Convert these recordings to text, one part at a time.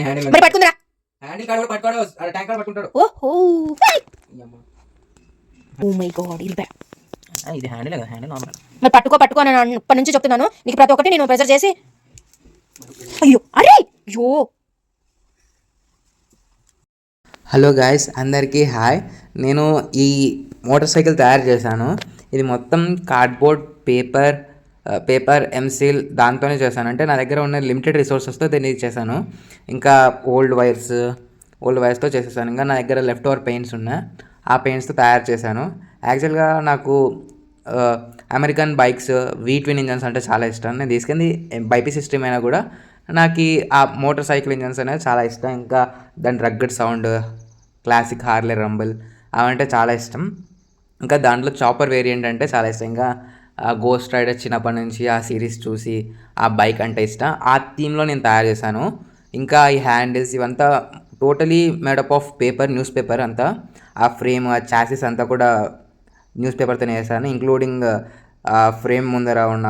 మరి పట్టుకుందిరా. Handle card కూడా పట్టుకోడు, tank card పట్టుకుంటాడు. ఓహో ఓ మై గాడ్ ఇది హ్యాండిల్ కదా, హ్యాండిల్ నార్మల్. మరి పట్టుకో అని అప్పటి నుంచి చెప్తున్నాను నీకు. ప్రతి ఒక్కటి నేను ప్రెజర్ చేసి అయ్యో అరే అయ్యో. హలో గాయస్, అందరికీ హాయ్. నేను ఈ మోటార్ సైకిల్ తయారు చేశాను. ఇది మొత్తం కార్డ్బోర్డ్, పేపర్ ఎంసీల్ దాంతోనే చేశాను. అంటే నా దగ్గర ఉన్న లిమిటెడ్ రిసోర్సెస్తో దీన్ని చేశాను. ఇంకా ఓల్డ్ వైర్స్తో చేసేసాను. ఇంకా నా దగ్గర లెఫ్ట్ ఓవర్ పెయింట్స్ ఉన్నాయి, ఆ పెయింట్స్తో తయారు చేశాను. యాక్చువల్గా నాకు అమెరికన్ బైక్స్ V-twin ఇంజన్స్ అంటే చాలా ఇష్టం. నేను తీసుకుంది బైపీ సిస్టమ్ అయినా కూడా నాకు ఆ మోటార్ సైకిల్ ఇంజన్స్ అనేది చాలా ఇష్టం. ఇంకా దాని rugged sound, classic Harley rumble అవంటే చాలా ఇష్టం. ఇంకా దాంట్లో చాపర్ వేరియంట్ అంటే చాలా ఇష్టం. ఇంకా గోస్ట్ రైడర్ చిన్నప్పటి నుంచి ఆ సిరీస్ చూసి ఆ బైక్ అంటే ఇష్టం. ఆ థీమ్లో నేను తయారు చేశాను. ఇంకా ఈ హ్యాండిల్స్ ఇవంతా totally made up of news paper అంతా. ఆ ఫ్రేమ్, ఆ చాసిస్ అంతా కూడా న్యూస్ పేపర్తోనే వేసాను. ఇంక్లూడింగ్ ఫ్రేమ్ ముందర ఉన్న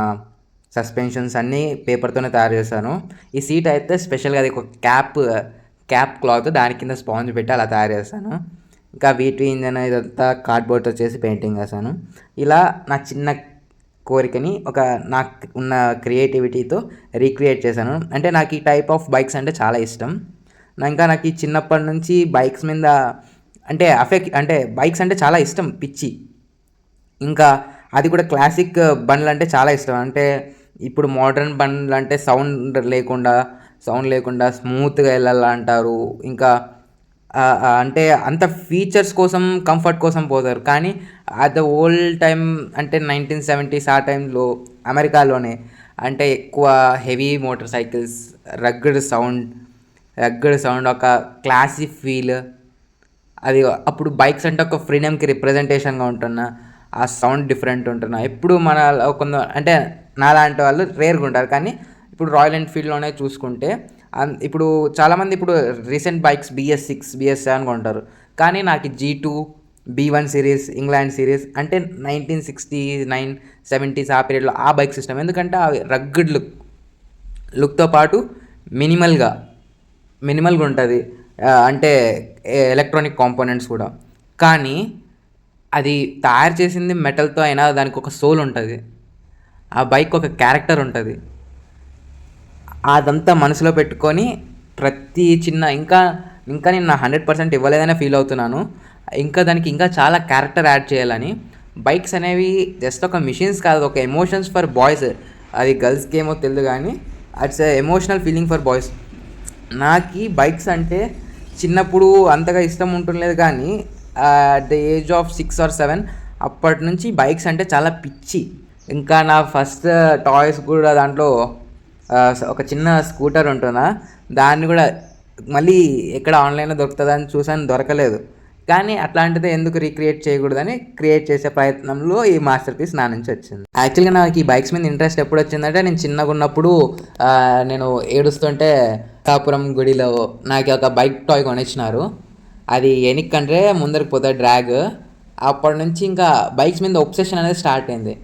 సస్పెన్షన్స్ అన్నీ పేపర్తోనే తయారు చేశాను. ఈ సీట్ అయితే స్పెషల్గా అది ఒక క్యాప్ క్లాత్, దాని కింద స్పాంజ్ పెట్టి అలా తయారు చేశాను. ఇంకా V-twin ఇంజన్ ఇదంతా కార్డ్బోర్డ్తో చేసి పెయింటింగ్ చేశాను. ఇలా నా చిన్న కోరికని నాకు ఉన్న క్రియేటివిటీతో రీక్రియేట్ చేశాను. అంటే నాకు ఈ టైప్ ఆఫ్ బైక్స్ అంటే చాలా ఇష్టం. ఇంకా నాకు ఈ చిన్నప్పటి నుంచి బైక్స్ మీద అంటే బైక్స్ అంటే చాలా ఇష్టం, పిచ్చి. ఇంకా అది కూడా క్లాసిక్ బండ్లు అంటే చాలా ఇష్టం. అంటే ఇప్పుడు మోడర్న్ బండ్లు అంటే సౌండ్ లేకుండా స్మూత్గా వెళ్ళాలంటారు. ఇంకా అంటే అంత ఫీచర్స్ కోసం, కంఫర్ట్ కోసం పోతారు. కానీ అట్ ద ఓల్డ్ టైం అంటే 1970s ఆ టైంలో అమెరికాలోనే అంటే ఎక్కువ heavy motor cycles, rugged sound, ఒక క్లాసీ ఫీల్. అది అప్పుడు బైక్స్ అంటే ఒక ఫ్రీడమ్కి రిప్రజెంటేషన్గా ఉంటున్నా. ఆ సౌండ్ డిఫరెంట్ ఉంటున్నా. ఎప్పుడు మన అంటే నాలాంటి వాళ్ళు రేర్గా ఉంటారు. కానీ ఇప్పుడు రాయల్ ఎన్ఫీల్డ్లోనే చూసుకుంటే ఇప్పుడు చాలామంది ఇప్పుడు రీసెంట్ బైక్స్ BS6, BS7 కొంటారు. కానీ నాకు G2, B1 series, England series అంటే 1969, 70s ఆ పీరియడ్లో ఆ బైక్స్ ఇష్టం. ఎందుకంటే అవి రగ్గడ్ లుక్తో పాటు మినిమల్గా ఉంటుంది. అంటే ఎలక్ట్రానిక్ కాంపోనెంట్స్ కూడా. కానీ అది తయారు చేసింది మెటల్తో అయినా దానికి ఒక సోల్ ఉంటుంది. ఆ బైక్ ఒక క్యారెక్టర్ ఉంటుంది. అదంతా మనసులో పెట్టుకొని ప్రతి చిన్న ఇంకా నేను నా 100% ఇవ్వలేదనే ఫీల్ అవుతున్నాను. ఇంకా దానికి ఇంకా చాలా క్యారెక్టర్ యాడ్ చేయాలని. బైక్స్ అనేవి జస్ట్ ఒక మిషన్స్ కాదు, ఒక ఎమోషన్స్ ఫర్ బాయ్స్. అది గర్ల్స్కి ఏమో తెలియదు కానీ it's emotional feeling for boys. నాకు బైక్స్ అంటే చిన్నప్పుడు అంతగా ఇష్టం ఉంటుండలేదు. కానీ at the age of 6 or 7 అప్పటి నుంచి బైక్స్ అంటే చాలా పిచ్చి. ఇంకా నా ఫస్ట్ టాయ్స్ కూడా దాంట్లో ఒక చిన్న స్కూటర్ ఉంటుందా, దాన్ని కూడా మళ్ళీ ఎక్కడ ఆన్లైన్లో దొరుకుతుందని చూసాను, దొరకలేదు. కానీ అట్లాంటిదే ఎందుకు రీక్రియేట్ చేయకూడదని క్రియేట్ చేసే ప్రయత్నంలో ఈ మాస్టర్ పీస్ నా నుంచి వచ్చింది. యాక్చువల్గా నాకు ఈ బైక్స్ మీద ఇంట్రెస్ట్ ఎప్పుడు వచ్చిందంటే నేను చిన్నగా ఉన్నప్పుడు నేను ఏడుస్తుంటే కాపురం గుడిలో నాకు ఒక బైక్ టాయ్ కొనిచ్చినారు. అది ఎనిక్కంటే ముందరికి పోతే డ్రాగ్. అప్పటి నుంచి ఇంకా బైక్స్ మీద ఒబ్సెషన్ అనేది స్టార్ట్ అయింది.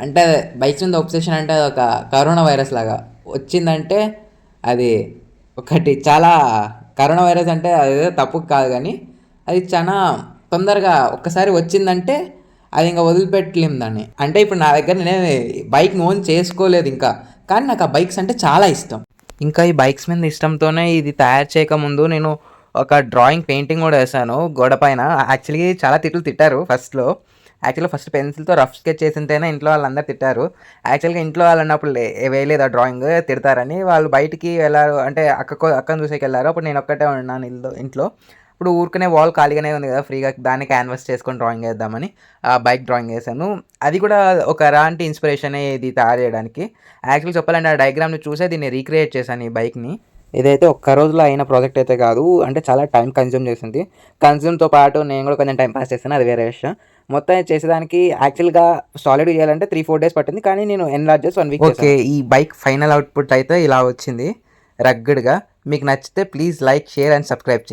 అంటే బైక్స్ మీద ఒబ్సెషన్ అంటే అది ఒక కరోనా వైరస్ లాగా వచ్చిందంటే అది ఒకటి చాలా కరోనా వైరస్ అంటే అది తప్పు కాదు, కానీ అది చాలా తొందరగా ఒక్కసారి వచ్చిందంటే అది ఇంకా వదిలిపెట్టలేము దాన్ని. అంటే ఇప్పుడు నా దగ్గర నేను బైక్ ఓన్ చేసుకోలేదు ఇంకా, కానీ నాకు ఆ బైక్స్ అంటే చాలా ఇష్టం. ఇంకా ఈ బైక్స్ మీద ఇష్టంతోనే ఇది తయారు చేయకముందు నేను ఒక పెయింటింగ్ కూడా వేసాను గోడ పైన. యాక్చువల్గా చాలా తిట్టారు ఫస్ట్లో. ఫస్ట్ పెన్సిల్తో రఫ్ స్కెచ్ చేసింటేనే ఇంట్లో వాళ్ళందరూ తిట్టారు. యాక్చువల్గా ఇంట్లో వాళ్ళు అన్నప్పుడు వేయలేదు ఆ డ్రాయింగ్, తిడతారని. వాళ్ళు బయటికి వెళ్ళారు, అంటే అక్కను చూసేకి వెళ్ళారు. అప్పుడు నేను ఒక్కటే ఉన్నాను ఇంట్లో. ఇప్పుడు ఊరికనే వాల్ ఖాళీగానే ఉంది కదా, ఫ్రీగా దాన్ని క్యాన్వాస్ చేసుకొని డ్రాయింగ్ వేద్దామని బైక్ డ్రాయింగ్ వేసాను. అది కూడా ఒక ఎలాంటి ఇన్స్పిరేషన్ ఇది తయారు చేయడానికి. యాక్చువల్గా చెప్పాలంటే ఆ డయాగ్రామ్ని చూసే దీన్ని రీక్రియేట్ చేశాను ఈ బైక్ని. ఇదైతే ఒక్క రోజులో అయిన ప్రాజెక్ట్ అయితే కాదు, అంటే చాలా టైం కన్జ్యూమ్ చేసింది. కన్జ్యూమ్తో పాటు నేను కూడా కొంచెం టైం పాస్ చేస్తాను, అది వేరే విషయం. మొత్తం చేసేదానికి యాక్చువల్గా సాలిడ్ చేయాలంటే 3-4 days పట్టింది. కానీ నేను ఎన్లార్జ్ చేసి 1 week. ఓకే, ఈ బైక్ ఫైనల్ అవుట్పుట్ అయితే ఇలా వచ్చింది రగ్గడ్గా. మీకు నచ్చితే please like, share and subscribe చేయండి.